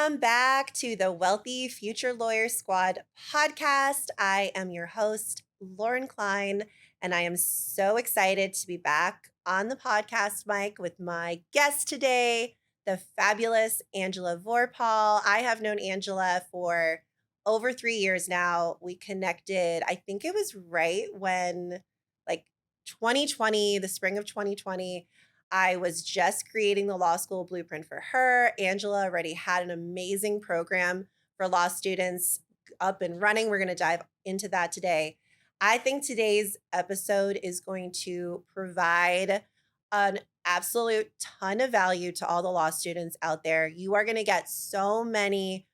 Welcome back to the Wealthy Future Lawyer Squad podcast. I am your host, Lauren Klein, and I am so excited to be back on the podcast mic with my guest today, the fabulous Angela Vorpahl. I have known Angela for over 3 years now. We connected, I think it was right when, like 2020, the spring of 2020. I was just creating the law school blueprint for her. Angela already had an amazing program for law students up and running. We're going to dive into that today. I think today's episode is going to provide an absolute ton of value to all the law students out there. You are going to get so many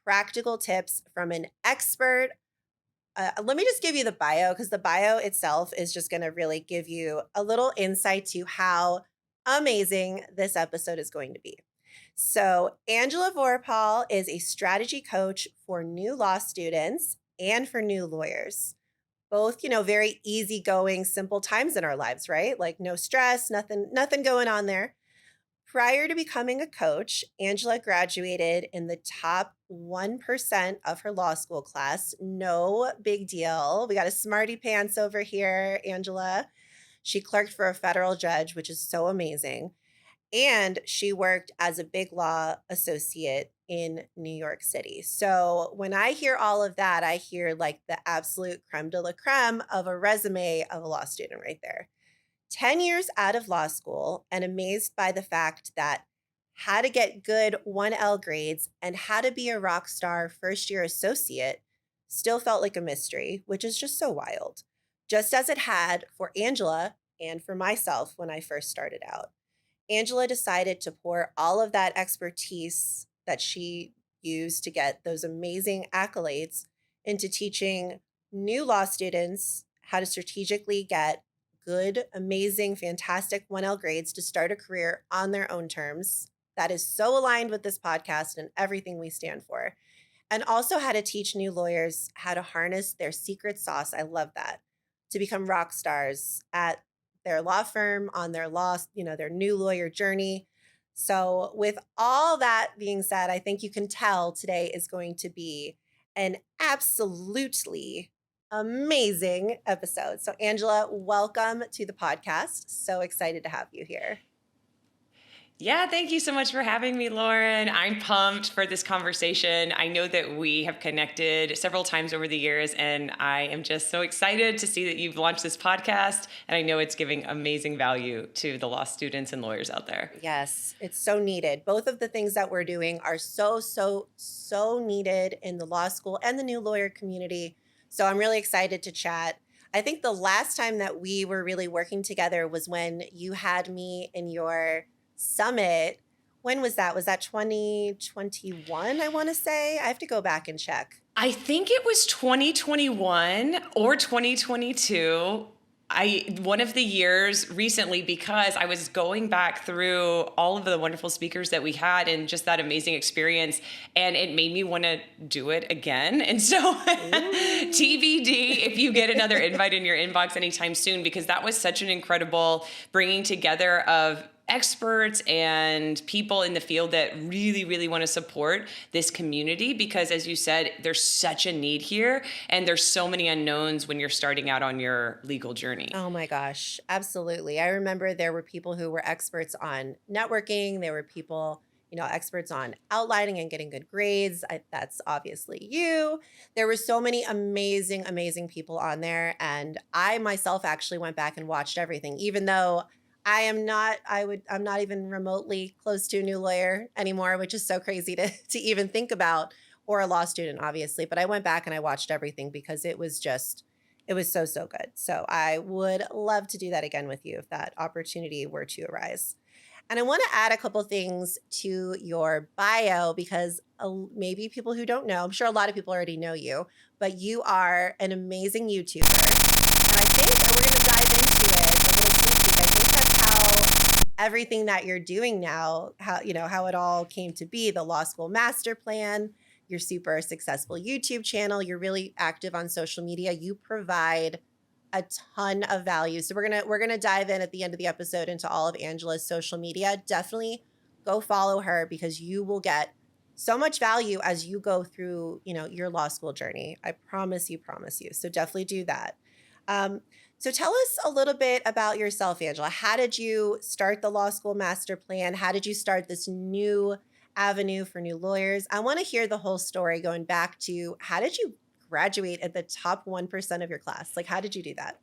practical tips from an expert. Let me just give you the bio, because the bio itself is just going to really give you a little insight to how amazing this episode is going to be. So, Angela Vorpahl is a strategy coach for new law students and for new lawyers. Both, very easygoing, simple times in our lives, right? Like no stress, nothing going on there. Prior to becoming a coach, Angela graduated in the top 1% of her law school class. No big deal. We got a smarty pants over here, Angela. She clerked for a federal judge, which is so amazing. And she worked as a big law associate in New York City. So when I hear all of that, I hear like the absolute creme de la creme of a resume of a law student right there. 10 years out of law school and amazed by the fact that how to get good 1L grades and how to be a rock star first year associate still felt like a mystery, which is just so wild. Just as it had for Angela and for myself when I first started out. Angela decided to pour all of that expertise that she used to get those amazing accolades into teaching new law students how to strategically get good, amazing, fantastic 1L grades to start a career on their own terms. That is so aligned with this podcast and everything we stand for. And also how to teach new lawyers how to harness their secret sauce. I love that. To become rock stars at their law firm, on their their new lawyer journey. So with all that being said, I think you can tell today is going to be an absolutely amazing episode. So Angela, welcome to the podcast. So excited to have you here. Yeah, thank you so much for having me, Lauren. I'm pumped for this conversation. I know that we have connected several times over the years, and I am just so excited to see that you've launched this podcast, and I know it's giving amazing value to the law students and lawyers out there. Yes, it's so needed. Both of the things that we're doing are so needed in the law school and the new lawyer community. So I'm really excited to chat. I think the last time that we were really working together was when you had me in your summit. When was that? Was that 2021, I want to say? I have to go back and check. I think it was 2021 or 2022. One of the years recently, because I was going back through all of the wonderful speakers that we had and just that amazing experience, and it made me want to do it again. And so TBD if you get another invite in your inbox anytime soon, because that was such an incredible bringing together of experts and people in the field that really, really want to support this community, because as you said, there's such a need here and there's so many unknowns when you're starting out on your legal journey. Oh my gosh, absolutely. I remember there were people who were experts on networking. There were people, experts on outlining and getting good grades. That's obviously you. There were so many amazing, amazing people on there. And I myself actually went back and watched everything, even though I'm not even remotely close to a new lawyer anymore, which is so crazy to even think about, or a law student, obviously. But I went back and I watched everything because it was so good. So I would love to do that again with you if that opportunity were to arise. And I want to add a couple things to your bio because maybe people who don't know, I'm sure a lot of people already know you, but you are an amazing YouTuber. And I think we're going to dive into it a little sneak peek. I think that's how everything that you're doing now, how it all came to be, the law school master plan, your super successful YouTube channel, you're really active on social media. You provide a ton of value. So we're gonna dive in at the end of the episode into all of Angela's social media. Definitely go follow her because you will get so much value as you go through, your law school journey. I promise you, promise you. So definitely do that. Um, so tell us a little bit about yourself, Angela. How did you start the law school master plan? How did you start this new avenue for new lawyers? I want to hear the whole story going back to how did you graduate at the top 1% of your class? Like, how did you do that?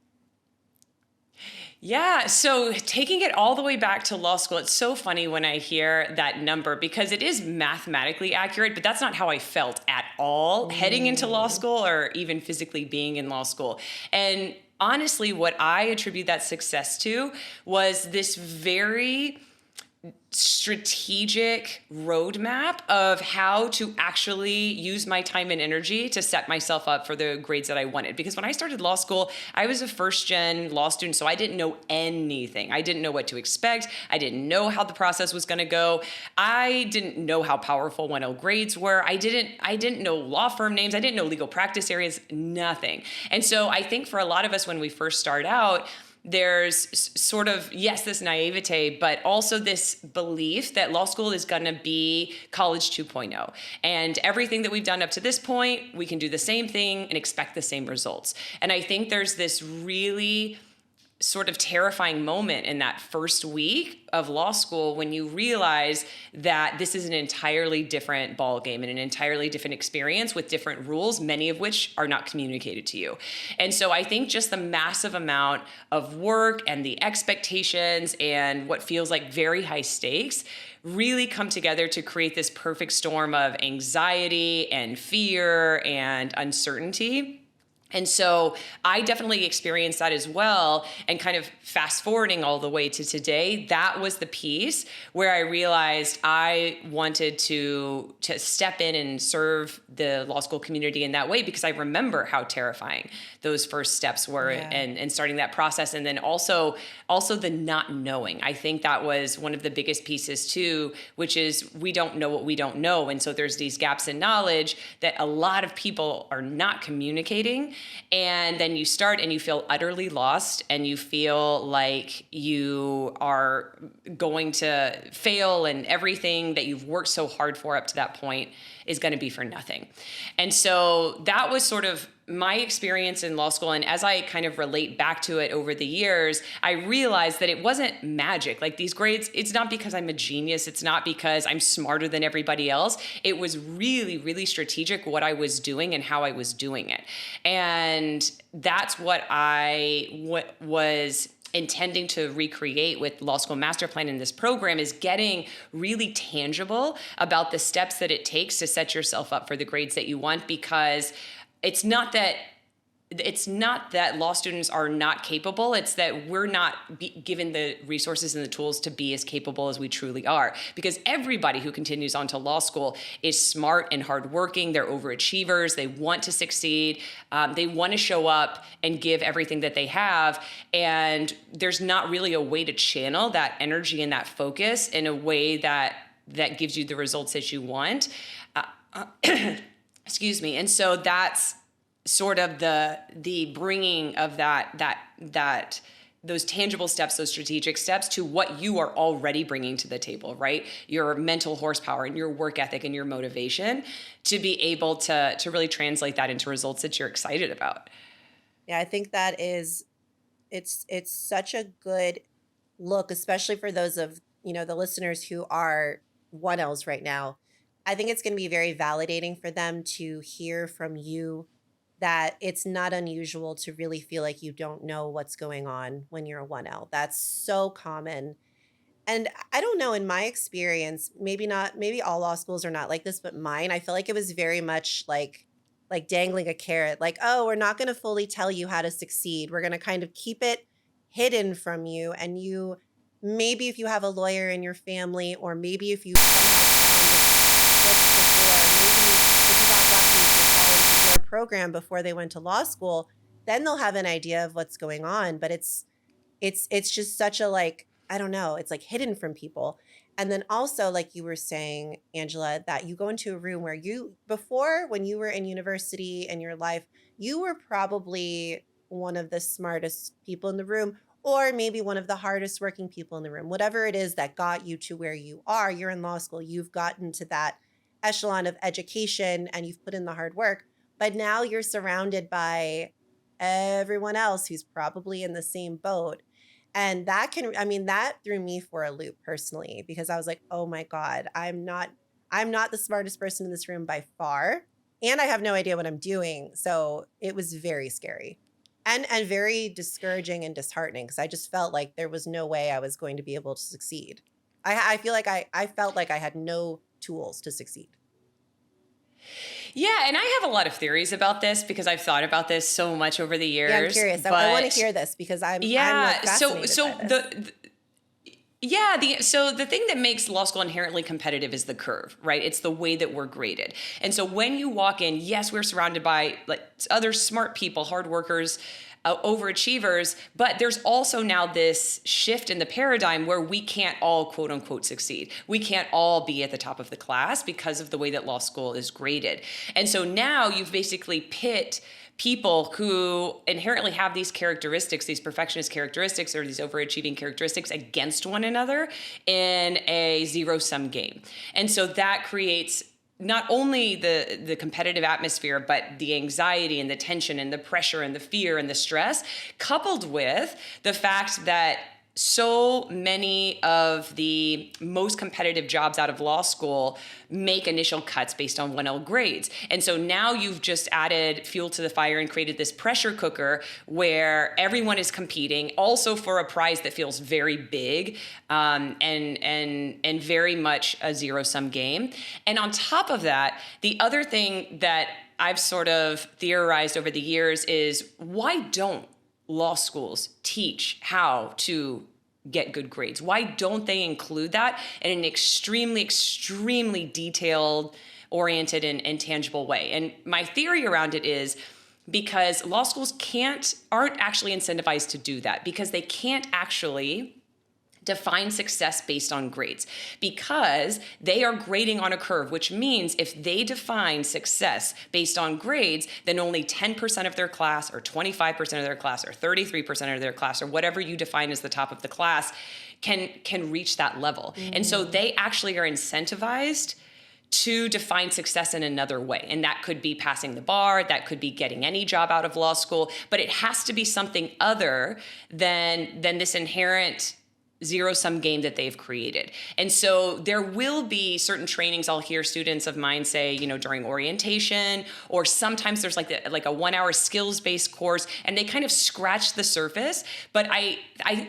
Yeah, so taking it all the way back to law school, it's so funny when I hear that number because it is mathematically accurate, but that's not how I felt at all heading into law Mm, school or even physically being in law school. And honestly, what I attribute that success to was this very strategic roadmap of how to actually use my time and energy to set myself up for the grades that I wanted. Because when I started law school, I was a first gen law student, so I didn't know anything. I didn't know what to expect. I didn't know how the process was going to go. I didn't know how powerful 1L grades were. I didn't know law firm names. I didn't know legal practice areas, nothing. And so I think for a lot of us when we first start out, there's sort of, yes, this naivete, but also this belief that law school is going to be college 2.0. And everything that we've done up to this point, we can do the same thing and expect the same results. And I think there's this really sort of terrifying moment in that first week of law school when you realize that this is an entirely different ballgame and an entirely different experience with different rules, many of which are not communicated to you. And so I think just the massive amount of work and the expectations and what feels like very high stakes really come together to create this perfect storm of anxiety and fear and uncertainty. And so I definitely experienced that as well. And kind of fast forwarding all the way to today, that was the piece where I realized I wanted to step in and serve the law school community in that way, because I remember how terrifying those first steps were yeah. and starting that process. And then also the not knowing. I think that was one of the biggest pieces too, which is we don't know what we don't know. And so there's these gaps in knowledge that a lot of people are not communicating. And then you start and you feel utterly lost and you feel like you are going to fail and everything that you've worked so hard for up to that point is going to be for nothing. And so that was sort of my experience in law school. And as I kind of relate back to it over the years, I realized that it wasn't magic. Like these grades, it's not because I'm a genius. It's not because I'm smarter than everybody else. It was really, really strategic what I was doing and how I was doing it. And that's what was intending to recreate with Law School Master Plan in this program, is getting really tangible about the steps that it takes to set yourself up for the grades that you want. Because it's not that law students are not capable. It's that we're not given the resources and the tools to be as capable as we truly are. Because everybody who continues on to law school is smart and hardworking. They're overachievers. They want to succeed. They want to show up and give everything that they have. And there's not really a way to channel that energy and that focus in a way that gives you the results that you want. Excuse me. And so that's sort of the bringing of that those tangible steps, those strategic steps to what you are already bringing to the table, right? Your mental horsepower and your work ethic and your motivation to be able to really translate that into results that you're excited about. Yeah, I think that is it's such a good look, especially for those of, the listeners who are 1Ls right now. I think it's going to be very validating for them to hear from you that it's not unusual to really feel like you don't know what's going on when you're a 1L. That's so common. And I don't know, in my experience, maybe not, maybe all law schools are not like this, but mine, I feel like it was very much like dangling a carrot, like, oh, we're not going to fully tell you how to succeed. We're going to kind of keep it hidden from you. And you, maybe if you have a lawyer in your family, or maybe if you somehow found the books before, maybe if you got lucky to fall into your program before they went to law school, then they'll have an idea of what's going on. But it's just such a, like, I don't know, it's like hidden from people. And then also, like you were saying, Angela, that you go into a room where you, before, when you were in university and your life, you were probably one of the smartest people in the room, or maybe one of the hardest working people in the room. Whatever it is that got you to where you are, you're in law school, you've gotten to that echelon of education and you've put in the hard work, but now you're surrounded by everyone else who's probably in the same boat. And that threw me for a loop personally, because I was like, oh my God, I'm not the smartest person in this room by far. And I have no idea what I'm doing. So it was very scary and very discouraging and disheartening, because I just felt like there was no way I was going to be able to succeed. I feel like I felt like I had no tools to succeed. Yeah, and I have a lot of theories about this because I've thought about this so much over the Yeah, I'm years. curious. I want to hear this because I'm like Yeah, so fascinated so by this. so the thing that makes law school inherently competitive is the curve, right? It's the way that we're graded. And so when you walk in, yes, we're surrounded by like other smart people, hard workers, overachievers, but there's also now this shift in the paradigm where we can't all quote unquote succeed. We can't all be at the top of the class because of the way that law school is graded. And so now you've basically pit people who inherently have these characteristics, these perfectionist characteristics or these overachieving characteristics against one another in a zero-sum game. And so that creates not only the competitive atmosphere, but the anxiety and the tension and the pressure and the fear and the stress, coupled with the fact that so many of the most competitive jobs out of law school make initial cuts based on 1L grades. And so now you've just added fuel to the fire and created this pressure cooker where everyone is competing also for a prize that feels very big, and very much a zero-sum game. And on top of that, the other thing that I've sort of theorized over the years is, why don't law schools teach how to get good grades? Why don't they include that in an extremely, extremely detailed, oriented, and tangible way? And my theory around it is because law schools aren't actually incentivized to do that, because they can't actually define success based on grades, because they are grading on a curve, which means if they define success based on grades, then only 10% of their class or 25% of their class or 33% of their class or whatever you define as the top of the class can reach that level. And so they actually are incentivized to define success in another way. And that could be passing the bar, that could be getting any job out of law school, but it has to be something other than this inherent zero-sum game that they've created. And so there will be certain trainings I'll hear students of mine say, during orientation, or sometimes there's like a 1-hour skills-based course, and they kind of scratch the surface. But I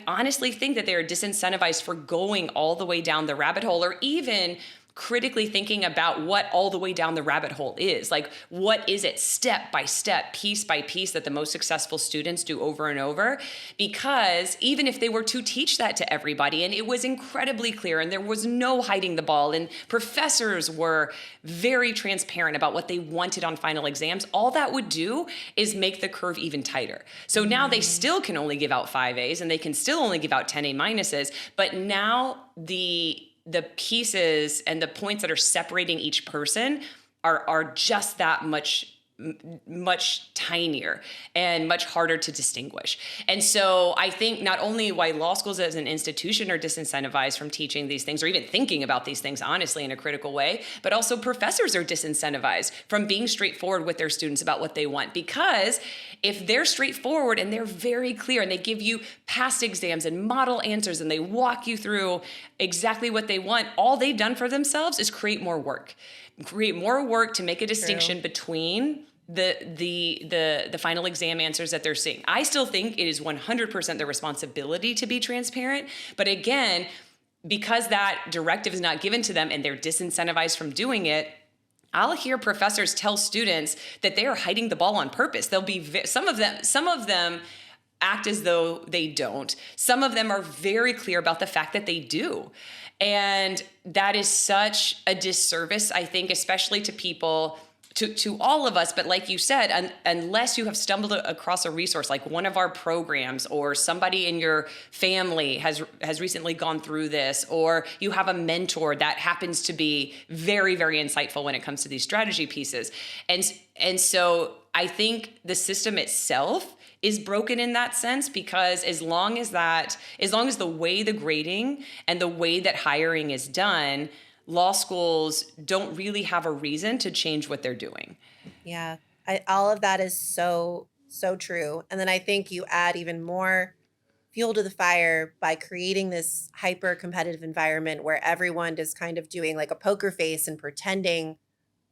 honestly think that they're disincentivized for going all the way down the rabbit hole, or even critically thinking about what all the way down the rabbit hole is. Like, what is it step by step, piece by piece, that the most successful students do over and over? Because even if they were to teach that to everybody, and it was incredibly clear, and there was no hiding the ball, and professors were very transparent about what they wanted on final exams, all that would do is make the curve even tighter. So now they still can only give out 5 A's, and they can still only give out 10 A minuses, but now the pieces and the points that are separating each person are just that much tinier and much harder to distinguish. And so I think not only why law schools as an institution are disincentivized from teaching these things or even thinking about these things honestly in a critical way, but also professors are disincentivized from being straightforward with their students about what they want. Because if they're straightforward and they're very clear and they give you past exams and model answers and they walk you through exactly what they want, all they've done for themselves is create more work to make a distinction between the final exam answers that they're seeing. I still think it is 100% their responsibility to be transparent. But again, because that directive is not given to them and they're disincentivized from doing it, I'll hear professors tell students that they are hiding the ball on purpose. They'll be some of them act as though they don't. Some of them are very clear about the fact that they do. And that is such a disservice, I think, especially to people, to all of us. But like you said, unless you have stumbled across a resource like one of our programs, or somebody in your family has recently gone through this, or you have a mentor that happens to be very, very insightful when it comes to these strategy pieces. And so I think the system itself is broken in that sense, because as long as the way the grading and the way that hiring is done law schools don't really have a reason to change what they're doing. Yeah. All of that is so, so true. And then I think you add even more fuel to the fire by creating this hyper competitive environment where everyone is kind of doing like a poker face and pretending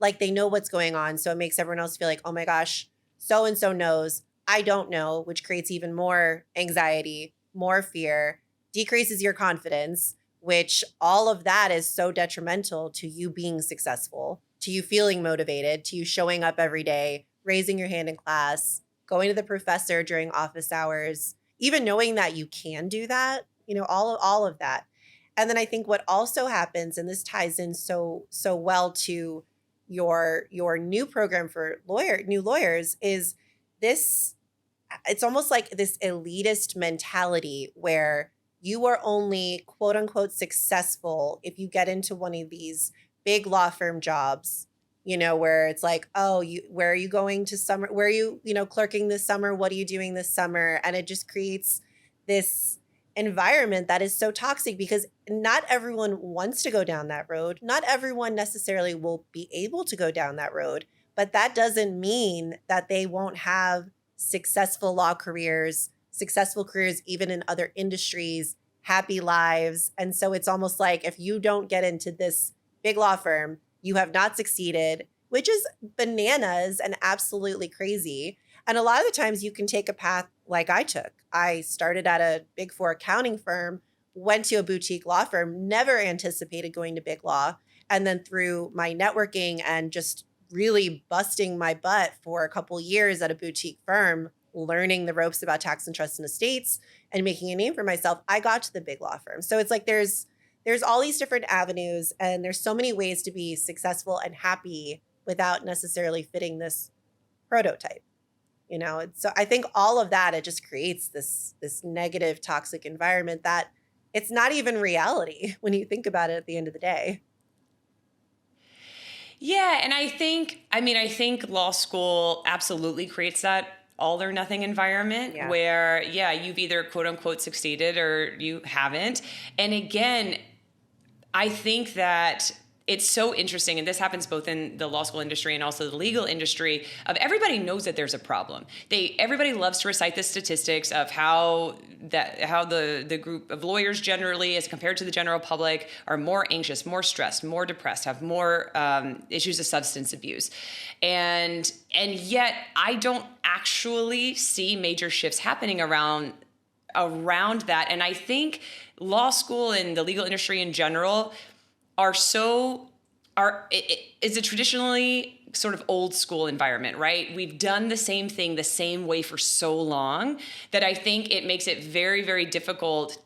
like they know what's going on. So it makes everyone else feel like, oh my gosh, so and so knows. I don't know, which creates even more anxiety, more fear, decreases your confidence, which all of that is so detrimental to you being successful, to you feeling motivated, to you showing up every day, raising your hand in class, going to the professor during office hours, even knowing that you can do that, all of that. And then I think what also happens, and this ties in so well to your new program for new lawyers, is this it's almost like this elitist mentality where you are only quote unquote successful if you get into one of these big law firm jobs, where it's like, oh, where are you going to summer? Where are you, clerking this summer? What are you doing this summer? And it just creates this environment that is so toxic because not everyone wants to go down that road. Not everyone necessarily will be able to go down that road, but that doesn't mean that they won't have successful law careers, successful careers even in other industries, happy lives. And so it's almost like if you don't get into this big law firm, you have not succeeded, which is bananas and absolutely crazy. And a lot of the times you can take a path like I took. I started at a big four accounting firm, went to a boutique law firm, never anticipated going to big law. And then through my networking and just really busting my butt for a couple years at a boutique firm, learning the ropes about tax and trust and estates and making a name for myself, I got to the big law firm. So it's like there's all these different avenues and there's so many ways to be successful and happy without necessarily fitting this prototype. So I think all of that, it just creates this negative toxic environment that it's not even reality when you think about it at the end of the day. Yeah, and I think law school absolutely creates that all or nothing environment Yeah. where, yeah, you've either quote unquote succeeded or you haven't. And again, I think that it's so interesting, and this happens both in the law school industry and also the legal industry, of everybody knows that there's a problem. Everybody loves to recite the statistics of how the group of lawyers generally, as compared to the general public, are more anxious, more stressed, more depressed, have more issues of substance abuse. And yet I don't actually see major shifts happening around that. And I think law school and the legal industry in general is a traditionally sort of old school environment, right? We've done the same thing the same way for so long that I think it makes it very, very difficult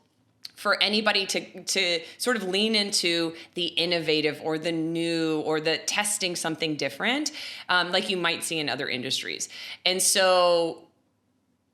for anybody to sort of lean into the innovative or the new or the testing something different, like you might see in other industries. And so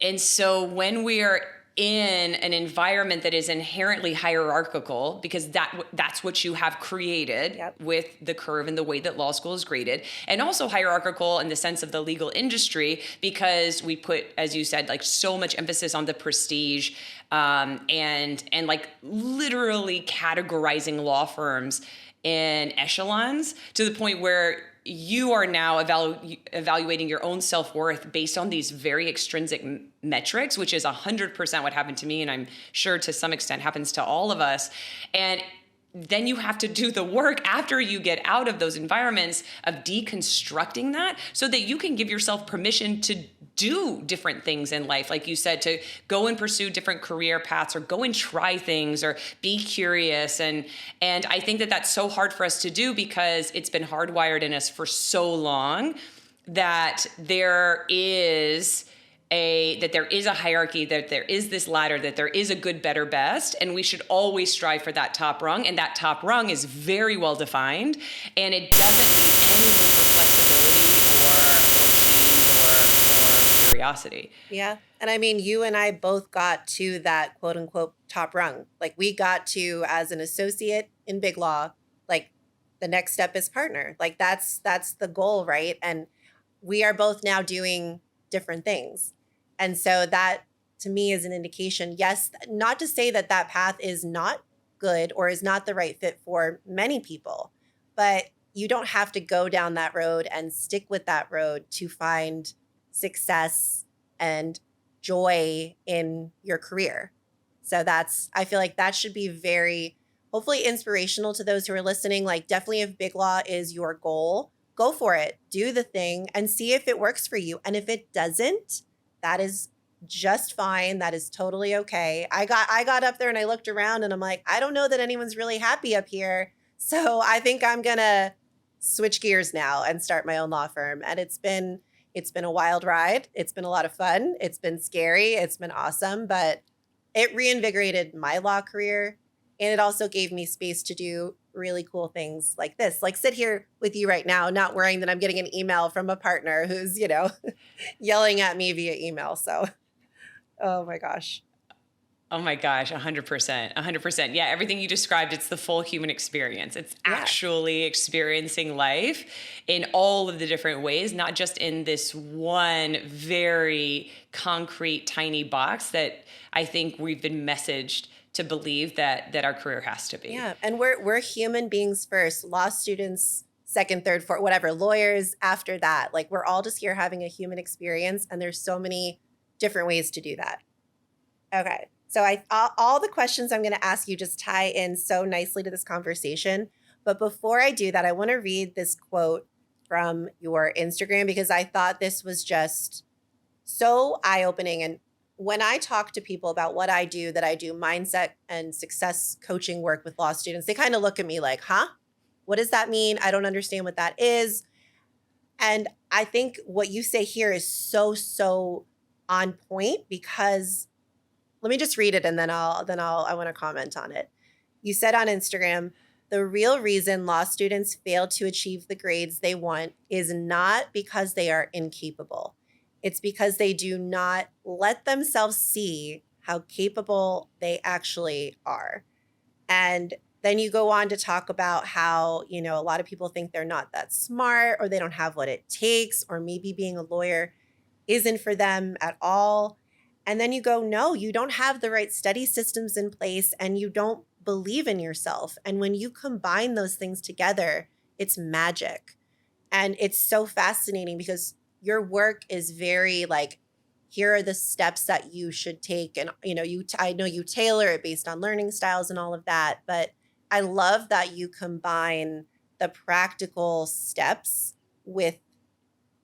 when we are in an environment that is inherently hierarchical, because that's what you have created. Yep. With the curve and the way that law school is graded, and also hierarchical in the sense of the legal industry, because we put, as you said, like so much emphasis on the prestige, and like literally categorizing law firms in echelons to the point where you are now evaluating your own self-worth based on these very extrinsic metrics, which is 100% what happened to me, and I'm sure to some extent happens to all of us. And then you have to do the work after you get out of those environments of deconstructing that so that you can give yourself permission to do different things in life. Like you said, to go and pursue different career paths or go and try things or be curious. And I think that that's so hard for us to do because it's been hardwired in us for so long that there is a hierarchy, that there is this ladder, that there is a good, better, best, and we should always strive for that top rung. And that top rung is very well defined, and it doesn't leave any room for flexibility or change or curiosity. Yeah. And I mean, you and I both got to that quote unquote top rung. Like we got to, as an associate in big law, like the next step is partner. Like that's the goal, right? And we are both now doing different things. And so that to me is an indication, yes, not to say that that path is not good or is not the right fit for many people. But you don't have to go down that road and stick with that road to find success and joy in your career. So I feel like that should be very, hopefully inspirational to those who are listening. Like, definitely if big law is your goal, go for it, do the thing and see if it works for you. And if it doesn't, that is just fine. That is totally okay. I got up there and I looked around and I'm like, I don't know that anyone's really happy up here. So I think I'm going to switch gears now and start my own law firm. And it's been a wild ride. It's been a lot of fun. It's been scary. It's been awesome, but it reinvigorated my law career. And it also gave me space to do really cool things like this, like sit here with you right now, not worrying that I'm getting an email from a partner who's, yelling at me via email. So, oh my gosh. Oh my gosh, 100%. 100%. Yeah, everything you described, it's the full human experience. It's Yeah. actually experiencing life in all of the different ways, not just in this one very concrete, tiny box that I think we've been messaged to believe that our career has to be. Yeah. And we're human beings first, law students second, third, fourth, whatever, lawyers after that. Like, we're all just here having a human experience. And there's so many different ways to do that. Okay. So all the questions I'm going to ask you just tie in so nicely to this conversation. But before I do that, I want to read this quote from your Instagram because I thought this was just so eye-opening. And when I talk to people about what I do, that I do mindset and success coaching work with law students, they kind of look at me like, huh? What does that mean? I don't understand what that is. And I think what you say here is so, so on point because let me just read it and then I want to comment on it. You said on Instagram, the real reason law students fail to achieve the grades they want is not because they are incapable. It's because they do not let themselves see how capable they actually are. And then you go on to talk about how, a lot of people think they're not that smart or they don't have what it takes, or maybe being a lawyer isn't for them at all. And then you go, no, you don't have the right study systems in place and you don't believe in yourself. And when you combine those things together, it's magic. And it's so fascinating because your work is very like, here are the steps that you should take. And, I know you tailor it based on learning styles and all of that. But I love that you combine the practical steps with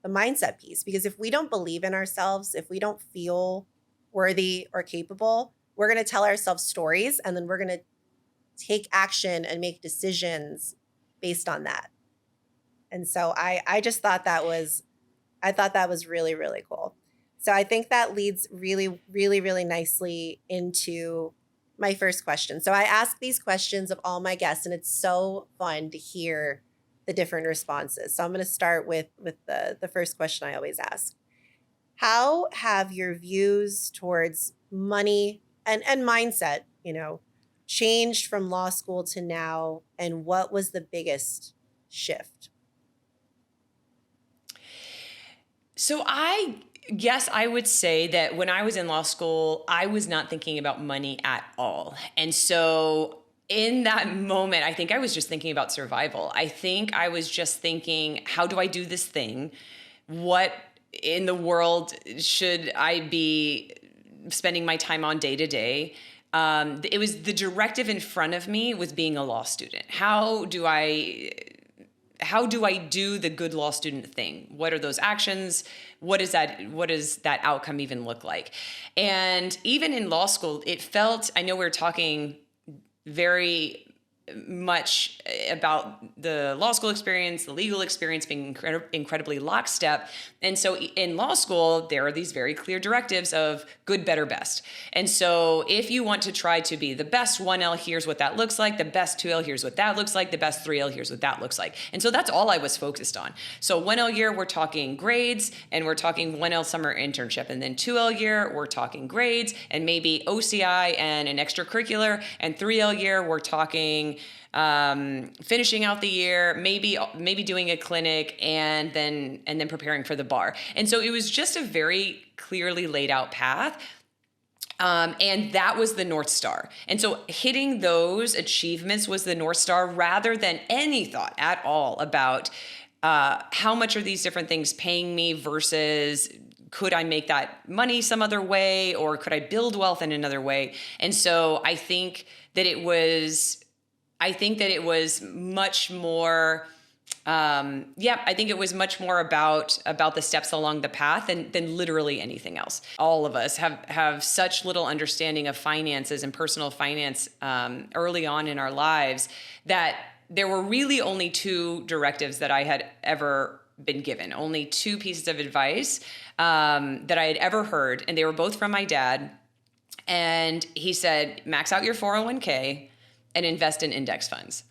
the mindset piece, because if we don't believe in ourselves, if we don't feel worthy or capable, we're going to tell ourselves stories and then we're going to take action and make decisions based on that. And so I just thought I thought that was really, really cool. So I think that leads really, really, really nicely into my first question. So I ask these questions of all my guests and it's so fun to hear the different responses. So I'm going to start with the first question I always ask. How have your views towards money and mindset, changed from law school to now? And what was the biggest shift? So yes, I would say that when I was in law school, I was not thinking about money at all. And so in that moment, I think I was just thinking about survival. I think I was just thinking, how do I do this thing? What in the world should I be spending my time on day to day? It was the directive in front of me was being a law student. How do I do the good law student thing? What are those actions? What does that outcome even look like? And even in law school, it felt, I know we were talking very much about the law school experience, the legal experience being incredibly lockstep. And so in law school, there are these very clear directives of good, better, best. And so if you want to try to be the best 1L, here's what that looks like. The best 2L, here's what that looks like. The best 3L, here's what that looks like. And so that's all I was focused on. So 1L year, we're talking grades and we're talking 1L summer internship. And then 2L year, we're talking grades and maybe OCI and an extracurricular. And 3L year, we're talking finishing out the year, maybe doing a clinic and then preparing for the bar. And so it was just a very clearly laid out path. And that was the North Star. And so hitting those achievements was the North Star rather than any thought at all about how much are these different things paying me versus could I make that money some other way, or could I build wealth in another way? And so I think that it was much more, I think it was much more about the steps along the path than literally anything else. All of us have such little understanding of finances and personal finance early on in our lives that there were really only two directives that I had ever been given, only two pieces of advice that I had ever heard, and they were both from my dad. And he said, max out your 401k and invest in index funds.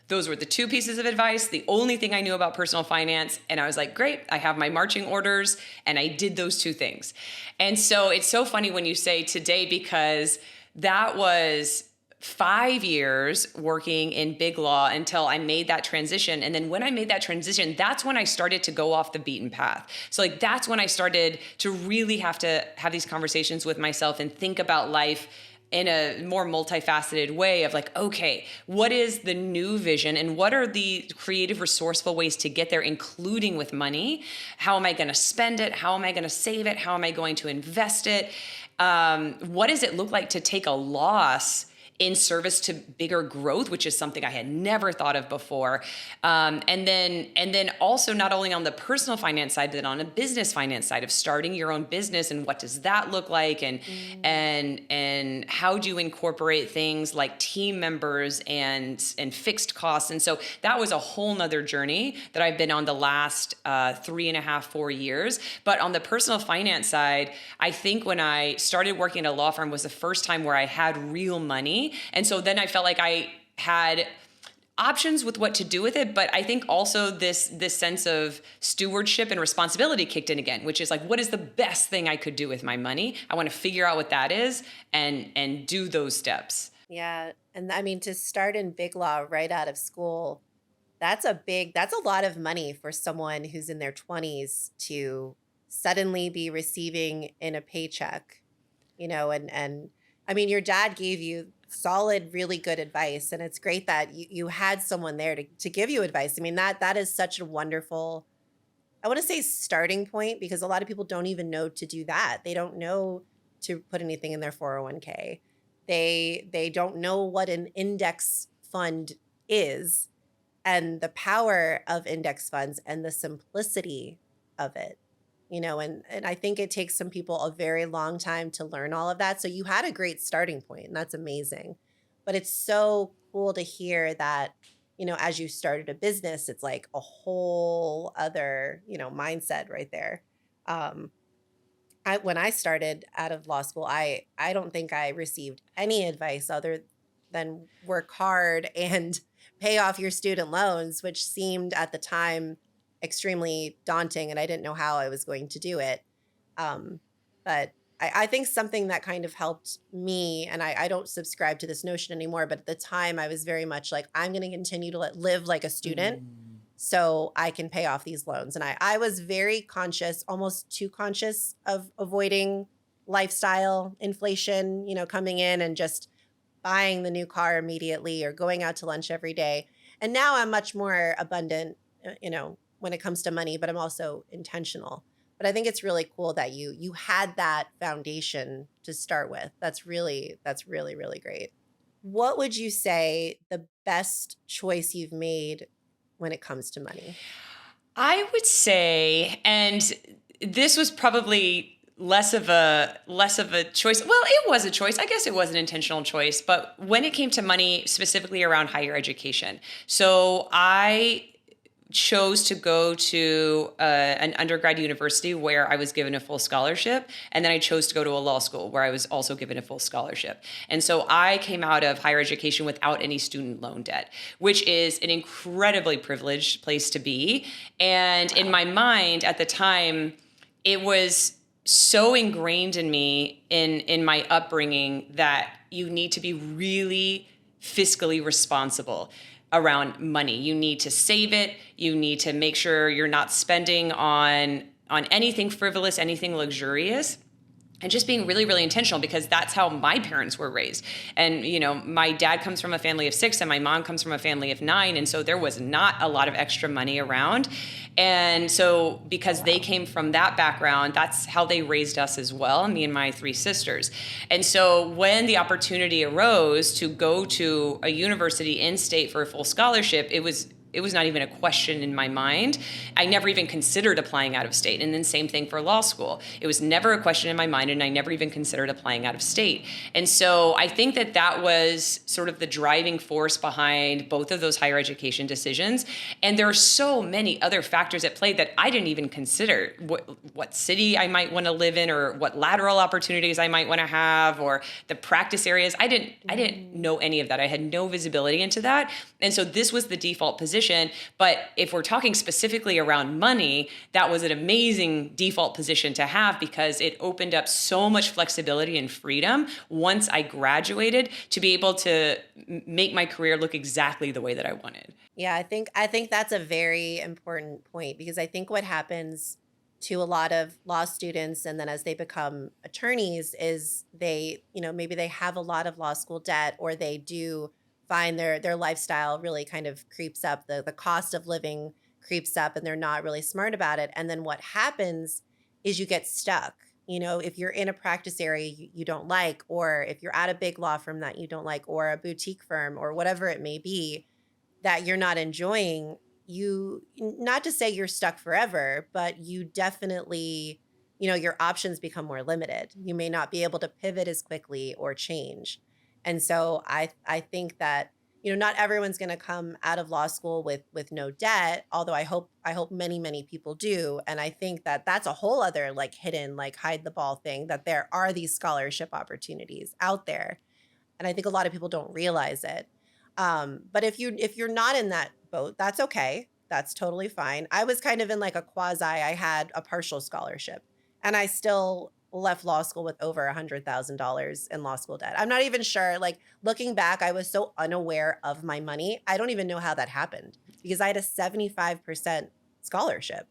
Those were the two pieces of advice, the only thing I knew about personal finance. And I was like, great, I have my marching orders. And I did those two things. And so it's so funny when you say today, because that was 5 years working in big law until I made that transition. And then when I made that transition, that's when I started to go off the beaten path. So like, that's when I started to really have to have these conversations with myself and think about life in a more multifaceted way of like, okay, what is the new vision and what are the creative, resourceful ways to get there, including with money? How am I going to spend it? How am I going to save it? How am I going to invest it? What does it look like to take a loss in service to bigger growth, which is something I had never thought of before. And then also not only on the personal finance side, but on a business finance side of starting your own business and what does that look like, and how do you incorporate things like team members and fixed costs. And so that was a whole nother journey that I've been on the last 3.5, 4 years. But on the personal finance side, I think when I started working at a law firm was the first time where I had real money. And so then I felt like I had options with what to do with it. But I think also this sense of stewardship and responsibility kicked in again, which is like, what is the best thing I could do with my money? I want to figure out what that is and do those steps. Yeah. And I mean, to start in big law right out of school, that's a lot of money for someone who's in their 20s to suddenly be receiving in a paycheck, and I mean, your dad gave you solid, really good advice. And it's great that you had someone there to give you advice. I mean, that is such a wonderful, I want to say starting point, because a lot of people don't even know to do that. They don't know to put anything in their 401k. They don't know what an index fund is and the power of index funds and the simplicity of it. And I think it takes some people a very long time to learn all of that. So you had a great starting point, and that's amazing. But it's so cool to hear that, as you started a business, it's like a whole other, mindset right there. Um, when I started out of law school, I don't think I received any advice other than work hard and pay off your student loans, which seemed at the time extremely daunting, and I didn't know how I was going to do it. Um, but I think something that kind of helped me, and I don't subscribe to this notion anymore, but at the time I was very much like, I'm going to continue to live like a student so I can pay off these loans. And I was very conscious, almost too conscious of avoiding lifestyle inflation, coming in and just buying the new car immediately or going out to lunch every day. And now I'm much more abundant, when it comes to money, but I'm also intentional. But I think it's really cool that you had that foundation to start with. That's really, really great. What would you say the best choice you've made when it comes to money? I would say, and this was probably less of a choice. Well, it was a choice. I guess it was an intentional choice, but when it came to money, specifically around higher education. So I chose to go to an undergrad university where I was given a full scholarship. And then I chose to go to a law school where I was also given a full scholarship. And so I came out of higher education without any student loan debt, which is an incredibly privileged place to be. And in my mind at the time, it was so ingrained in me in my upbringing that you need to be really fiscally responsible around money. You need to save it. You need to make sure you're not spending on anything frivolous, anything luxurious. and just being really, really intentional, because that's how my parents were raised. And, my dad comes from a family of 6 and my mom comes from a family of 9. And so there was not a lot of extra money around. And so because they came from that background, that's how they raised us as well, me and my 3 sisters. And so when the opportunity arose to go to a university in state for a full scholarship, it was not even a question in my mind. I never even considered applying out of state. And then same thing for law school. It was never a question in my mind, and I never even considered applying out of state. And so I think that was sort of the driving force behind both of those higher education decisions. And there are so many other factors at play that I didn't even consider. What city I might want to live in, or what lateral opportunities I might want to have, or the practice areas. I didn't know any of that. I had no visibility into that. And so this was the default position. But if we're talking specifically around money, that was an amazing default position to have, because it opened up so much flexibility and freedom once I graduated to be able to make my career look exactly the way that I wanted. Yeah, I think that's a very important point, because I think what happens to a lot of law students, and then as they become attorneys, is they, maybe they have a lot of law school debt, or they do find their lifestyle really kind of creeps up, the cost of living creeps up, and they're not really smart about it. And then what happens is you get stuck. If you're in a practice area you don't like, or if you're at a big law firm that you don't like, or a boutique firm, or whatever it may be, that you're not enjoying, you, not to say you're stuck forever, but you definitely, your options become more limited. You may not be able to pivot as quickly or change. And so I think that, not everyone's going to come out of law school with no debt, although I hope many people do. And I think that that's a whole other like hidden, like hide the ball thing, that there are these scholarship opportunities out there, and I think a lot of people don't realize it. But if you're not in that boat, that's okay. That's totally fine. I was kind of in like a quasi. I had a partial scholarship, and I still left law school with over $100,000 in law school debt. I'm not even sure. Like looking back, I was so unaware of my money. I don't even know how that happened, because I had a 75% scholarship.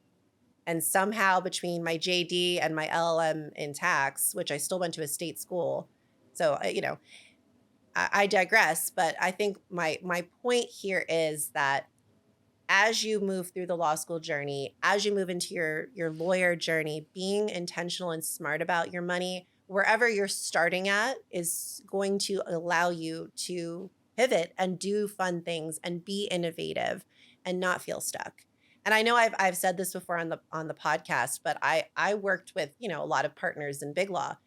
And somehow between my JD and my LLM in tax, which I still went to a state school, so I digress, but I think my point here is that as you move through the law school journey, as you move into your lawyer journey, being intentional and smart about your money, wherever you're starting at, is going to allow you to pivot and do fun things and be innovative and not feel stuck. And I know I've said this before on the podcast, but I worked with, a lot of partners in big law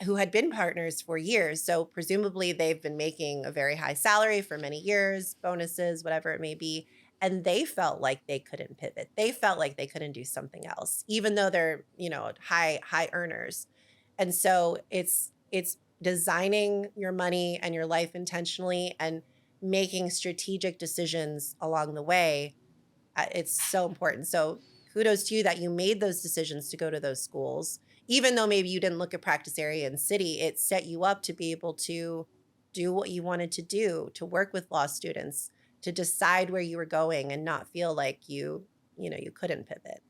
who had been partners for years. So presumably they've been making a very high salary for many years, bonuses, whatever it may be. And they felt like they couldn't pivot. They felt like they couldn't do something else, even though they're, high earners. And so it's designing your money and your life intentionally, and making strategic decisions along the way. It's so important. So kudos to you that you made those decisions to go to those schools. Even though maybe you didn't look at practice area and city, it set you up to be able to do what you wanted to do, to work with law students, to decide where you were going and not feel like you couldn't pivot.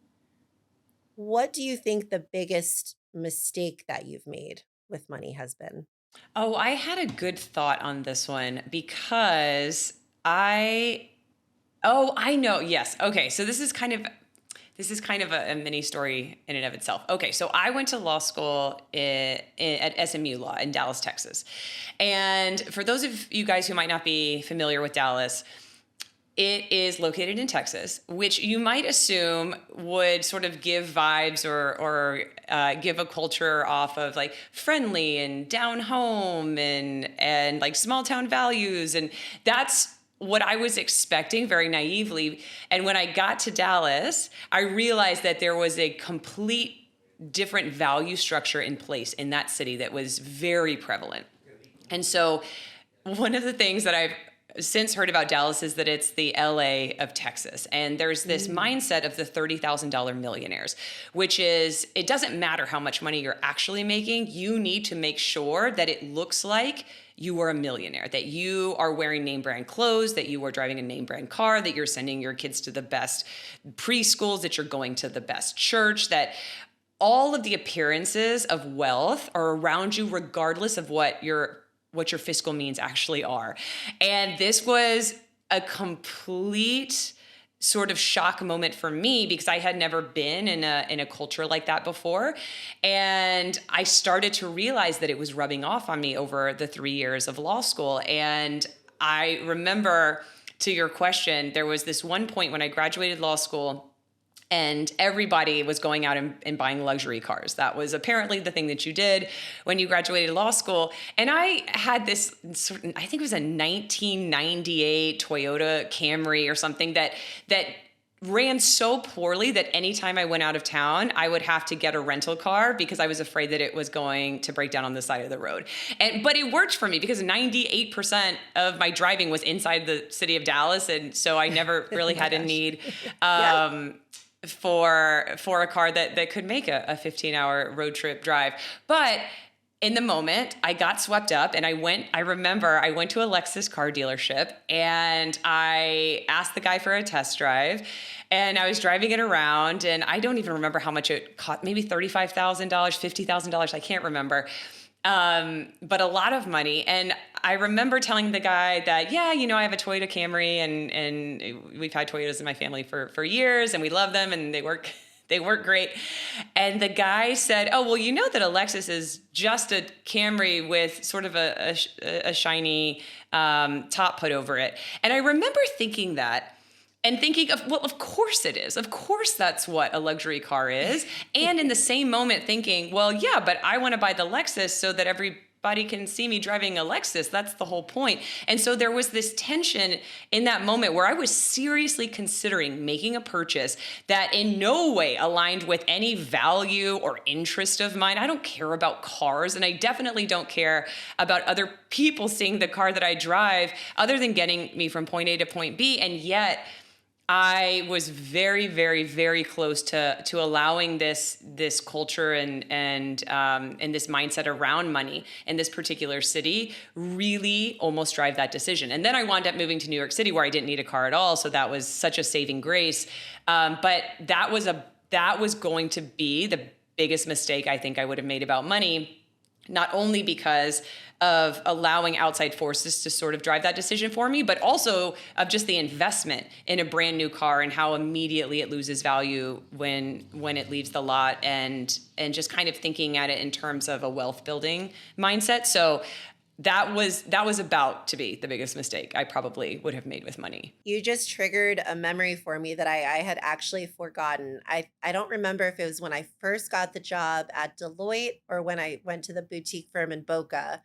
What do you think the biggest mistake that you've made with money has been? Oh, I had a good thought on this one, because I oh, I know. Yes. Okay. So this is kind of a mini story in and of itself. Okay, so I went to law school at SMU Law in Dallas, Texas. And for those of you guys who might not be familiar with Dallas, it is located in Texas, which you might assume would sort of give vibes, or give a culture off of like friendly and down home, and like small town values. And that's what I was expecting very naively. And when I got to Dallas, I realized that there was a complete different value structure in place in that city that was very prevalent. And so one of the things that I've since heard about Dallas is that it's the LA of Texas. And there's this mindset of the $30,000 millionaires, which is, it doesn't matter how much money you're actually making. You need to make sure that it looks like you are a millionaire, that you are wearing name brand clothes, that you are driving a name brand car, that you're sending your kids to the best preschools, that you're going to the best church, that all of the appearances of wealth are around you, regardless of what your fiscal means actually are. And this was a complete sort of shock moment for me because I had never been in a culture like that before. And I started to realize that it was rubbing off on me over the 3 years of law school. And I remember, to your question, there was this one point when I graduated law school and everybody was going out and buying luxury cars. That was apparently the thing that you did when you graduated law school. And I had this I think it was a 1998 Toyota Camry or something that ran so poorly that anytime I went out of town, I would have to get a rental car because I was afraid that it was going to break down on the side of the road. But it worked for me because 98% of my driving was inside the city of Dallas. And so I never really had a need Yeah. for a car that could make a 15-hour road trip drive. But in the moment, I got swept up and I remember I went to a Lexus car dealership and I asked the guy for a test drive, and I was driving it around, and I don't even remember how much it cost, maybe $35,000, $50,000, I can't remember. But a lot of money. And I remember telling the guy that, yeah, I have a Toyota Camry, and we've had Toyotas in my family for years, and we love them, and they work great. And the guy said, oh, well, that a Lexus is just a Camry with sort of a shiny top put over it. And I remember thinking that, and thinking of, well, of course it is. Of course that's what a luxury car is. And in the same moment thinking, well, yeah, but I want to buy the Lexus so that everybody can see me driving a Lexus. That's the whole point. And so there was this tension in that moment where I was seriously considering making a purchase that in no way aligned with any value or interest of mine. I don't care about cars, and I definitely don't care about other people seeing the car that I drive other than getting me from point A to point B. And yet I was very, very, very close to allowing this culture and this mindset around money in this particular city really almost drive that decision. And then I wound up moving to New York City, where I didn't need a car at all, so that was such a saving grace. But that was going to be the biggest mistake I think I would have made about money, not only because of allowing outside forces to sort of drive that decision for me, but also of just the investment in a brand new car and how immediately it loses value when it leaves the lot, and just kind of thinking at it in terms of a wealth building mindset. So that was about to be the biggest mistake I probably would have made with money. You just triggered a memory for me that I had actually forgotten. I don't remember if it was when I first got the job at Deloitte or when I went to the boutique firm in Boca.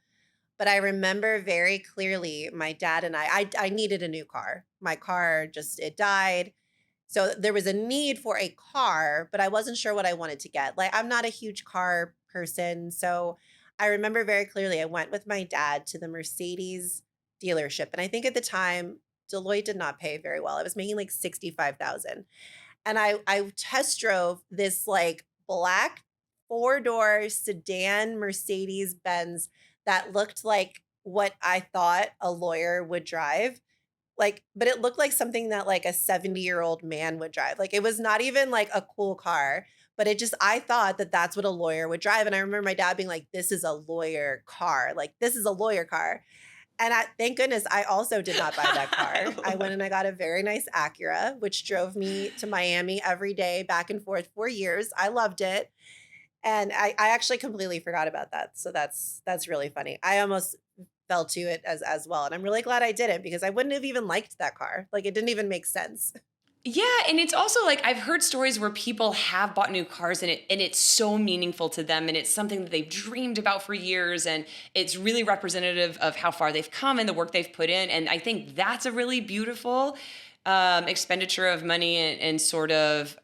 But I remember very clearly my dad and I needed a new car. My car it died. So there was a need for a car, but I wasn't sure what I wanted to get. Like, I'm not a huge car person. So I remember very clearly I went with my dad to the Mercedes dealership. And I think at the time, Deloitte did not pay very well. I was making like 65,000. And I test drove this like black four-door sedan Mercedes Benz that looked like what I thought a lawyer would drive. Like, but it looked like something that like a 70-year-old man would drive. Like, it was not even like a cool car, but I thought that that's what a lawyer would drive. And I remember my dad being like, this is a lawyer car. Like, this is a lawyer car. And thank goodness I also did not buy that car. I went and I got a very nice Acura, which drove me to Miami every day, back and forth for years. I loved it. And I actually completely forgot about that. So that's really funny. I almost fell to it as well. And I'm really glad I didn't, because I wouldn't have even liked that car. Like, it didn't even make sense. Yeah, and it's also like I've heard stories where people have bought new cars, and it's so meaningful to them, and it's something that they've dreamed about for years, and it's really representative of how far they've come and the work they've put in. And I think that's a really beautiful expenditure of money, and sort of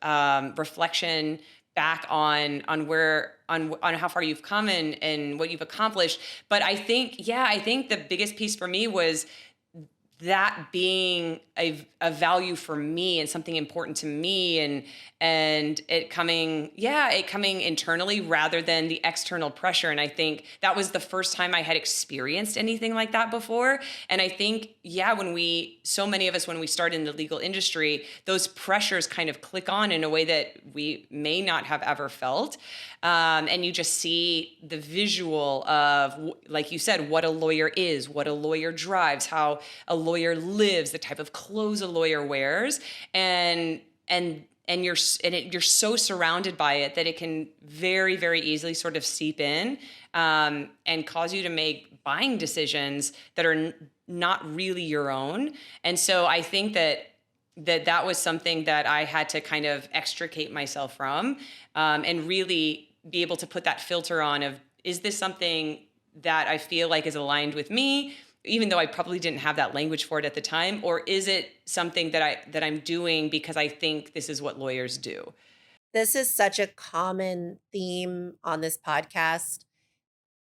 reflection back on how far you've come and what you've accomplished. But I think the biggest piece for me was that being a value for me and something important to me, and it coming internally rather than the external pressure. And I think that was the first time I had experienced anything like that before. And I think, yeah, so many of us, when we start in the legal industry, those pressures kind of click on in a way that we may not have ever felt. And you just see the visual of, like you said, what a lawyer is, what a lawyer drives, how a lawyer lives, the type of clothes a lawyer wears, you're so surrounded by it that it can very, very easily sort of seep in, and cause you to make buying decisions that are not really your own. And so I think that was something that I had to kind of extricate myself from, and really be able to put that filter on of, is this something that I feel like is aligned with me, even though I probably didn't have that language for it at the time, or is it something that I'm doing because I think this is what lawyers do? This is such a common theme on this podcast.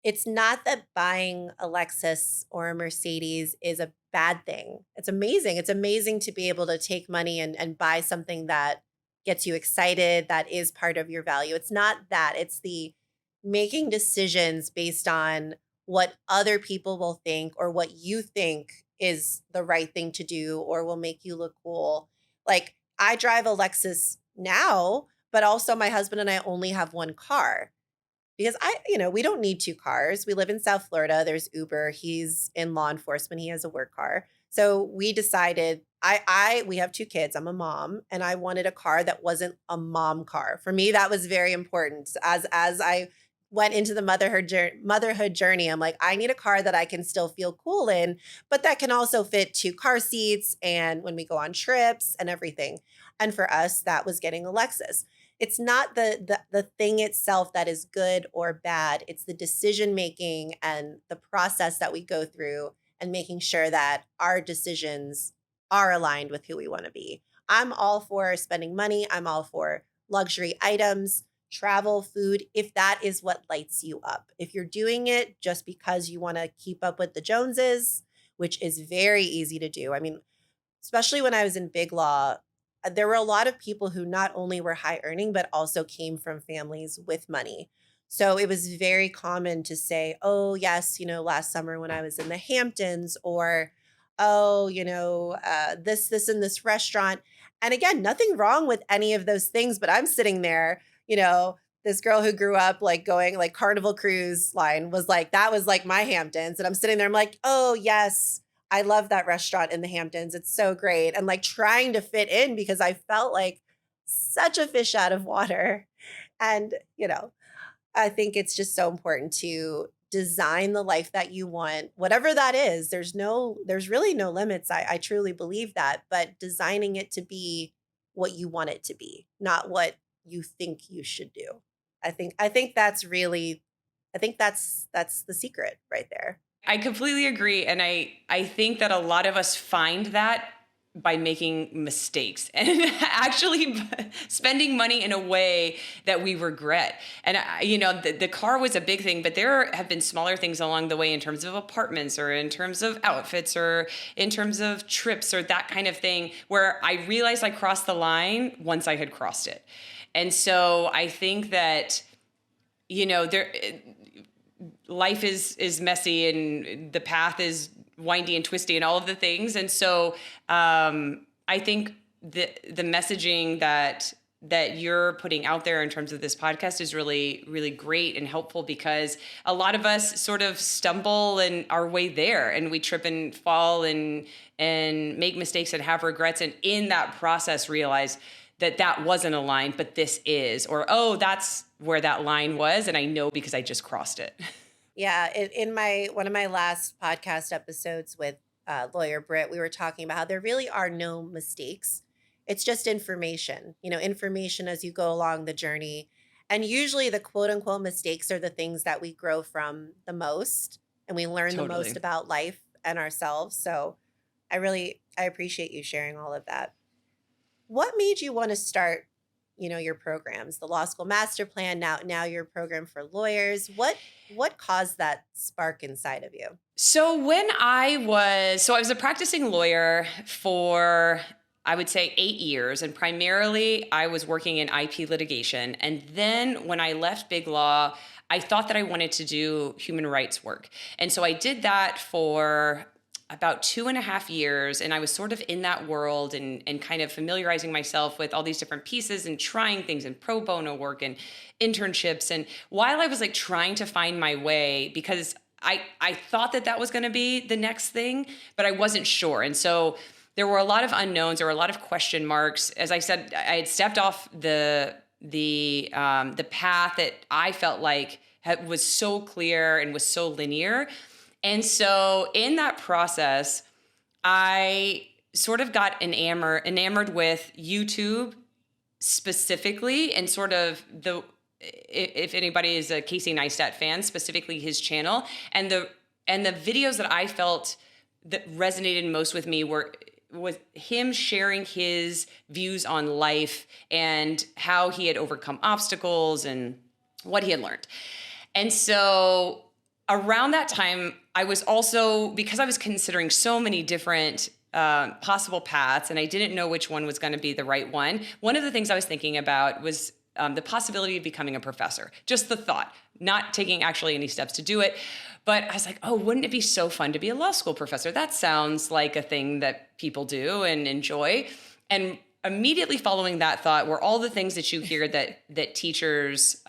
It's not that buying a Lexus or a Mercedes is a bad thing. It's amazing. It's amazing to be able to take money and buy something that gets you excited, that is part of your value. It's not that. It's the making decisions based on what other people will think or what you think is the right thing to do or will make you look cool. Like I drive a Lexus now, but also my husband and I only have one car because we don't need 2 cars. We live in South Florida, there's Uber, he's in law enforcement, he has a work car. So we decided we have 2 kids, I'm a mom, and I wanted a car that wasn't a mom car. For me, that was very important. As I went into the motherhood journey, I'm like, I need a car that I can still feel cool in, but that can also fit 2 car seats and when we go on trips and everything. And for us, that was getting a Lexus. It's not the thing itself that is good or bad. It's the decision making and the process that we go through and making sure that our decisions are aligned with who we want to be. I'm all for spending money. I'm all for luxury items, travel, food, if that is what lights you up. If you're doing it just because you want to keep up with the Joneses, which is very easy to do. I mean, especially when I was in big law, there were a lot of people who not only were high earning, but also came from families with money. So it was very common to say, oh, yes, last summer when I was in the Hamptons, or, oh, and this restaurant. And again, nothing wrong with any of those things, but I'm sitting there, this girl who grew up like going like Carnival Cruise Line was like, that was like my Hamptons. And I'm sitting there, I'm like, oh, yes, I love that restaurant in the Hamptons. It's so great. And like trying to fit in because I felt like such a fish out of water. And, I think it's just so important to design the life that you want, whatever that is. There's really no limits. I truly believe that, but designing it to be what you want it to be, not what you think you should do. I think that's the secret right there. I completely agree. And I think that a lot of us find that by making mistakes and actually spending money in a way that we regret. And, the car was a big thing, but there have been smaller things along the way in terms of apartments or in terms of outfits or in terms of trips or that kind of thing, where I realized I crossed the line once I had crossed it. And so I think that, there life is messy and the path is windy and twisty and all of the things. And so I think the messaging that you're putting out there in terms of this podcast is really, really great and helpful, because a lot of us sort of stumble and our way there, and we trip and fall and make mistakes and have regrets. And in that process, realize that wasn't a line, but this is, or, oh, that's where that line was. And I know because I just crossed it. Yeah, in my one of my last podcast episodes with lawyer Britt, we were talking about how there really are no mistakes. It's just information, information as you go along the journey. And usually the quote unquote mistakes are the things that we grow from the most and we learn the most Totally. about life and ourselves. So I appreciate you sharing all of that. What made you want to start your programs, the law school master plan, now your program for lawyers. What caused that spark inside of you? So I was a practicing lawyer for, I would say, 8 years. And primarily I was working in IP litigation. And then when I left Big Law, I thought that I wanted to do human rights work. And so I did that for about 2.5 years. And I was sort of in that world and kind of familiarizing myself with all these different pieces and trying things in pro bono work and internships. And while I was like trying to find my way, because I thought that that was going to be the next thing, but I wasn't sure. And so there were a lot of unknowns. There were a lot of question marks. As I said, I had stepped off the path that I felt like was so clear and was so linear. And so in that process, I sort of got enamored with YouTube specifically, and sort of if anybody is a Casey Neistat fan, specifically his channel, and the videos that I felt that resonated most with me were with him sharing his views on life and how he had overcome obstacles and what he had learned. And so around that time, I was also, because I was considering so many different possible paths and I didn't know which one was going to be the right one, one of the things I was thinking about was the possibility of becoming a professor. Just the thought, not taking actually any steps to do it. But I was like, oh, wouldn't it be so fun to be a law school professor? That sounds like a thing that people do and enjoy. And immediately following that thought were all the things that you hear that teachers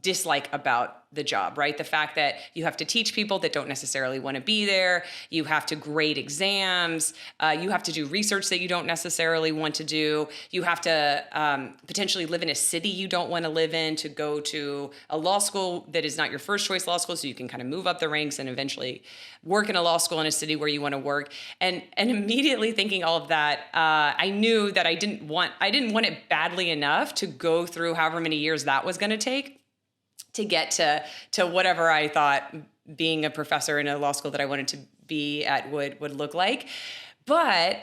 dislike about the job, right? The fact that you have to teach people that don't necessarily want to be there. You have to grade exams. You have to do research that you don't necessarily want to do. You have to potentially live in a city you don't want to live in to go to a law school that is not your first choice law school, so you can kind of move up the ranks and eventually work in a law school in a city where you want to work. And immediately thinking all of that, I knew that I didn't want it badly enough to go through however many years that was going to take to get to whatever I thought being a professor in a law school that I wanted to be at would look like. But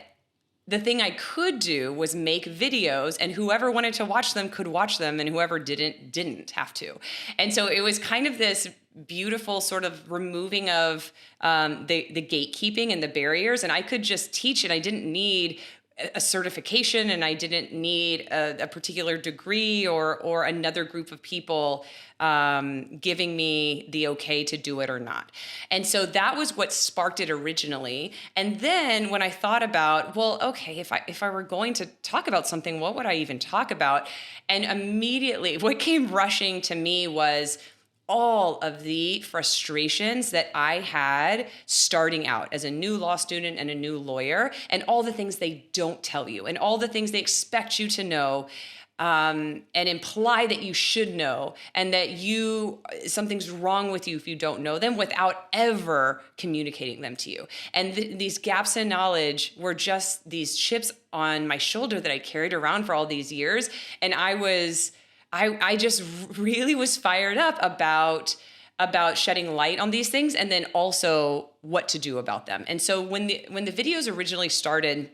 the thing I could do was make videos, and whoever wanted to watch them could watch them, and whoever didn't have to. And so it was kind of this beautiful sort of removing of the gatekeeping and the barriers, and I could just teach, and I didn't need a certification, and I didn't need a particular degree or another group of people giving me the okay to do it or not. And so that was what sparked it originally. And then when I thought about, well, okay, if I were going to talk about something, what would I even talk about? And immediately what came rushing to me was all of the frustrations that I had starting out as a new law student and a new lawyer, and all the things they don't tell you, and all the things they expect you to know, and imply that you should know, and that something's wrong with you if you don't know them, without ever communicating them to you. And these gaps in knowledge were just these chips on my shoulder that I carried around for all these years, and I just really was fired up about shedding light on these things, and then also what to do about them. And so when the videos originally started,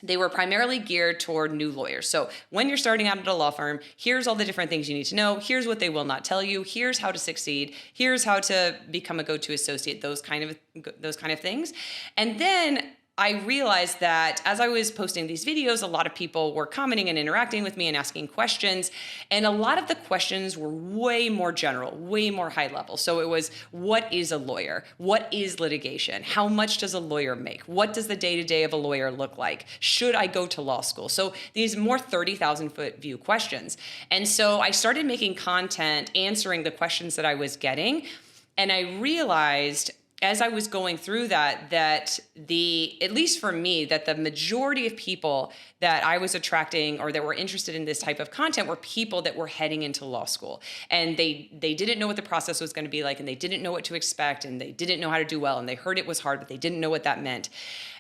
they were primarily geared toward new lawyers. So when you're starting out at a law firm, here's all the different things you need to know. Here's what they will not tell you. Here's how to succeed. Here's how to become a go-to associate, those kind of things. And then I realized that as I was posting these videos, a lot of people were commenting and interacting with me and asking questions. And a lot of the questions were way more general, way more high level. So it was, what is a lawyer? What is litigation? How much does a lawyer make? What does the day-to-day of a lawyer look like? Should I go to law school? So these more 30,000-foot view questions. And so I started making content answering the questions that I was getting. And I realized as I was going through that at least for me, that the majority of people that I was attracting or that were interested in this type of content were people that were heading into law school. And they didn't know what the process was going to be like, and they didn't know what to expect, and they didn't know how to do well, and they heard it was hard, but they didn't know what that meant.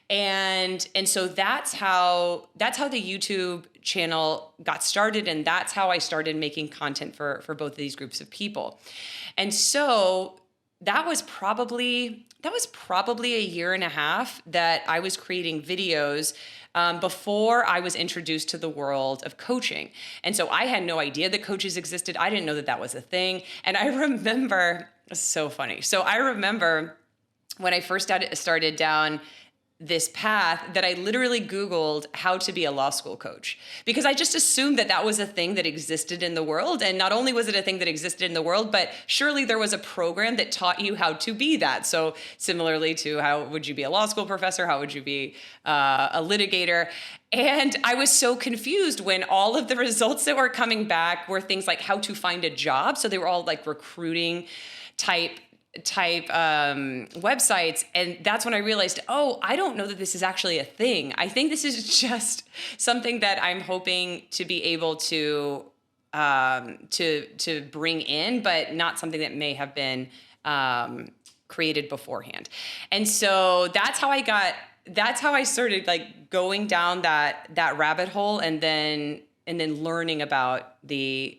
And so that's how the YouTube channel got started, and that's how I started making content for both of these groups of people. And so that was probably a year and a half that I was creating videos before I was introduced to the world of coaching. And so I had no idea that coaches existed. I didn't know that that was a thing. And I remember, it's so funny. So I remember when I first started down this path that I literally Googled how to be a law school coach, because I just assumed that that was a thing that existed in the world. And not only was it a thing that existed in the world, but surely there was a program that taught you how to be that. So similarly to how would you be a law school professor? How would you be a litigator? And I was so confused when all of the results that were coming back were things like how to find a job. So they were all like recruiting type websites. And that's when I realized, oh, I don't know that this is actually a thing. I think this is just something that I'm hoping to be able to bring in, but not something that may have been created beforehand. And so that's how I started like going down that rabbit hole, and then learning about the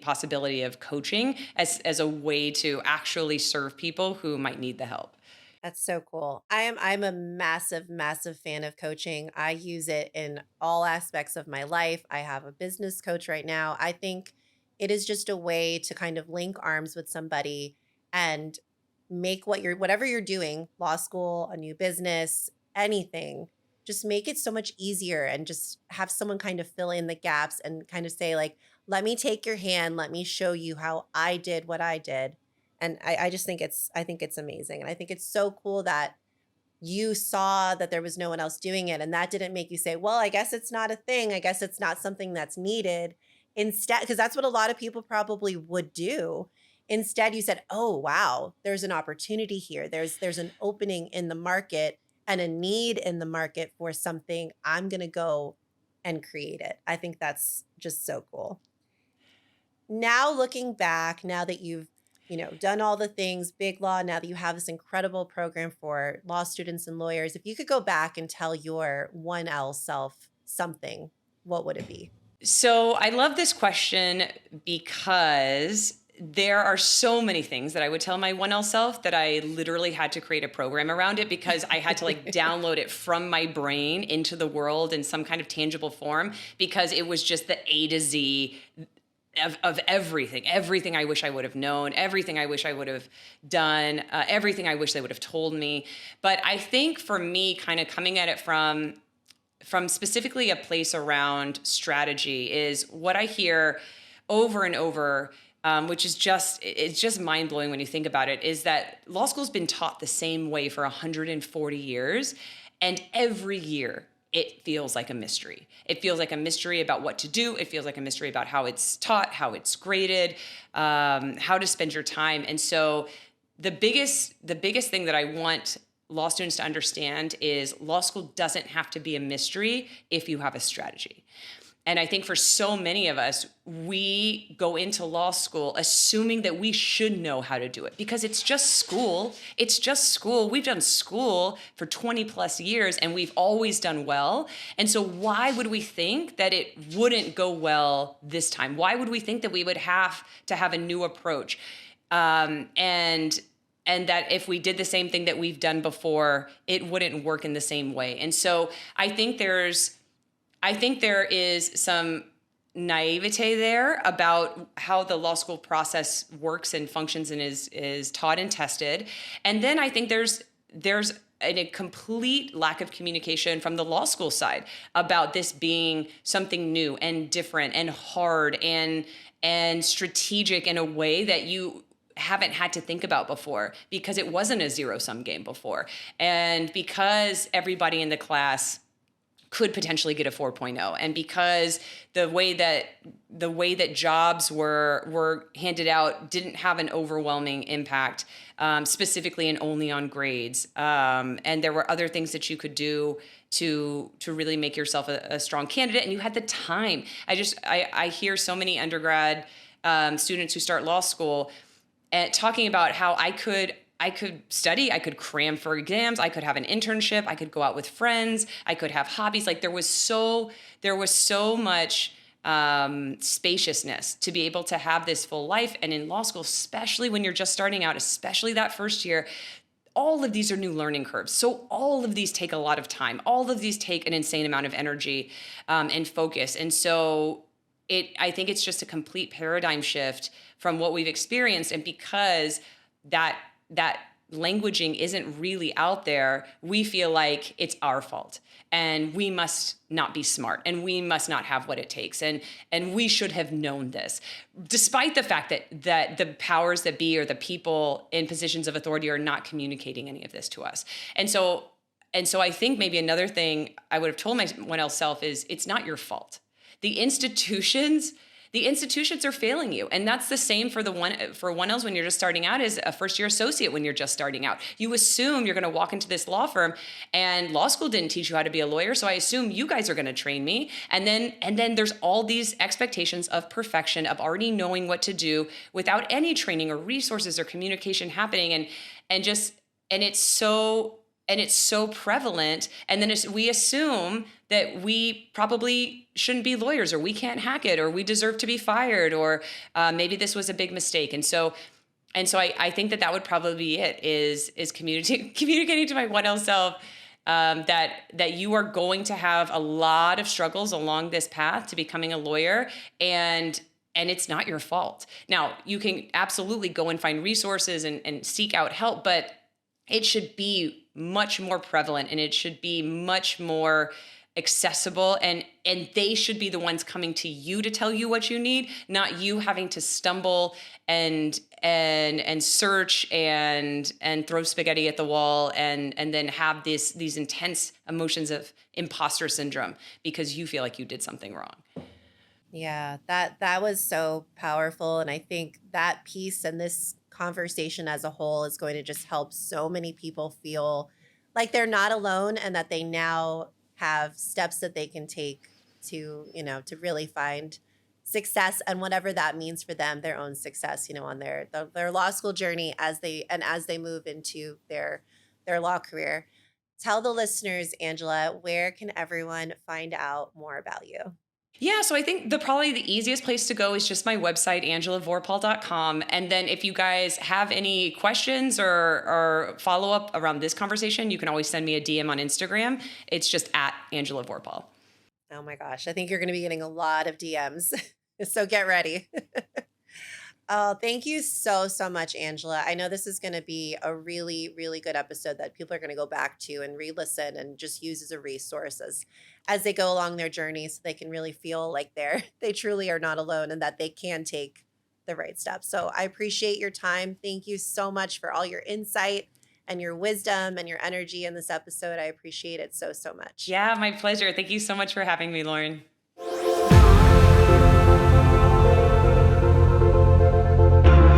possibility of coaching as a way to actually serve people who might need the help. That's so cool. I'm a massive, massive fan of coaching. I use it in all aspects of my life. I have a business coach right now. I think it is just a way to kind of link arms with somebody and make whatever you're doing, law school, a new business, anything, just make it so much easier and just have someone kind of fill in the gaps and kind of say like, let me take your hand, let me show you how I did what I did. And I just think it's amazing. And I think it's so cool that you saw that there was no one else doing it. And that didn't make you say, well, I guess it's not a thing. I guess it's not something that's needed. Instead, because that's what a lot of people probably would do. Instead, you said, oh, wow, there's an opportunity here. There's an opening in the market and a need in the market for something. I'm going to go and create it. I think that's just so cool. Now looking back, now that you've done all the things, big law, now that you have this incredible program for law students and lawyers, if you could go back and tell your 1L self something, what would it be? So I love this question because there are so many things that I would tell my 1L self that I literally had to create a program around it, because I had to like download it from my brain into the world in some kind of tangible form, because it was just the A to Z of everything I wish I would have known, everything I wish I would have done, everything I wish they would have told me. But I think for me, kind of coming at it from specifically a place around strategy, is what I hear over and over, which is it's just mind blowing when you think about it, is that law school's been taught the same way for 140 years. And every year it feels like a mystery. It feels like a mystery about what to do. It feels like a mystery about how it's taught, how it's graded, how to spend your time. And so the biggest thing that I want law students to understand is law school doesn't have to be a mystery if you have a strategy. And I think for so many of us, we go into law school assuming that we should know how to do it, because it's just school. It's just school. We've done school for 20 plus years and we've always done well. And so why would we think that it wouldn't go well this time? Why would we think that we would have to have a new approach? And that if we did the same thing that we've done before, it wouldn't work in the same way. And so I think there is some naivete there about how the law school process works and functions and is taught and tested. And then I think there's a complete lack of communication from the law school side about this being something new and different and hard and strategic in a way that you haven't had to think about before, because it wasn't a zero-sum game before. And because everybody in the class could potentially get a 4.0, and because the way that jobs were handed out didn't have an overwhelming impact, specifically and only on grades, and there were other things that you could do to really make yourself a strong candidate, and you had the time. I hear so many undergrad students who start law school talking about how I could study, I could cram for exams, I could have an internship, I could go out with friends, I could have hobbies. Like there was so much spaciousness to be able to have this full life. And in law school, especially when you're just starting out, especially that first year, all of these are new learning curves. So all of these take a lot of time. All of these take an insane amount of energy and focus. And so I think it's just a complete paradigm shift from what we've experienced. And because that languaging isn't really out there, we feel like it's our fault and we must not be smart and we must not have what it takes and we should have known this, despite the fact that the powers that be or the people in positions of authority are not communicating any of this to us. And so I think maybe another thing I would have told my 1L self is, it's not your fault. The institutions are failing you. And that's the same for 1Ls when you're just starting out as a first year associate when you're just starting out. You assume you're going to walk into this law firm and law school didn't teach you how to be a lawyer. So I assume you guys are going to train me. And then there's all these expectations of perfection, of already knowing what to do without any training or resources or communication happening. And it's so prevalent. And then we assume that we probably shouldn't be lawyers, or we can't hack it, or we deserve to be fired, or maybe this was a big mistake. And so I think that would probably be it, is communicating to my 1L self that you are going to have a lot of struggles along this path to becoming a lawyer, and it's not your fault. Now, you can absolutely go and find resources and seek out help, but it should be much more prevalent and it should be much more accessible, and they should be the ones coming to you to tell you what you need, not you having to stumble and search and throw spaghetti at the wall and then have these intense emotions of imposter syndrome because you feel like you did something wrong. Yeah, that was so powerful, and I think that piece and this conversation as a whole is going to just help so many people feel like they're not alone and that they now have steps that they can take to, to really find success and whatever that means for them, their own success, on their law school journey as they move into their law career. Tell the listeners, Angela, where can everyone find out more about you? Yeah, so I think probably the easiest place to go is just my website, angelavorpahl.com. And then if you guys have any questions or follow up around this conversation, you can always send me a DM on Instagram. It's just at Angela Vorpahl. Oh my gosh, I think you're going to be getting a lot of DMs. So get ready. Oh, thank you so, so much, Angela. I know this is going to be a really, really good episode that people are going to go back to and re-listen and just use as a resource as they go along their journey, so they can really feel like they truly are not alone and that they can take the right steps. So I appreciate your time. Thank you so much for all your insight and your wisdom and your energy in this episode. I appreciate it so, so much. Yeah, my pleasure. Thank you so much for having me, Lauren.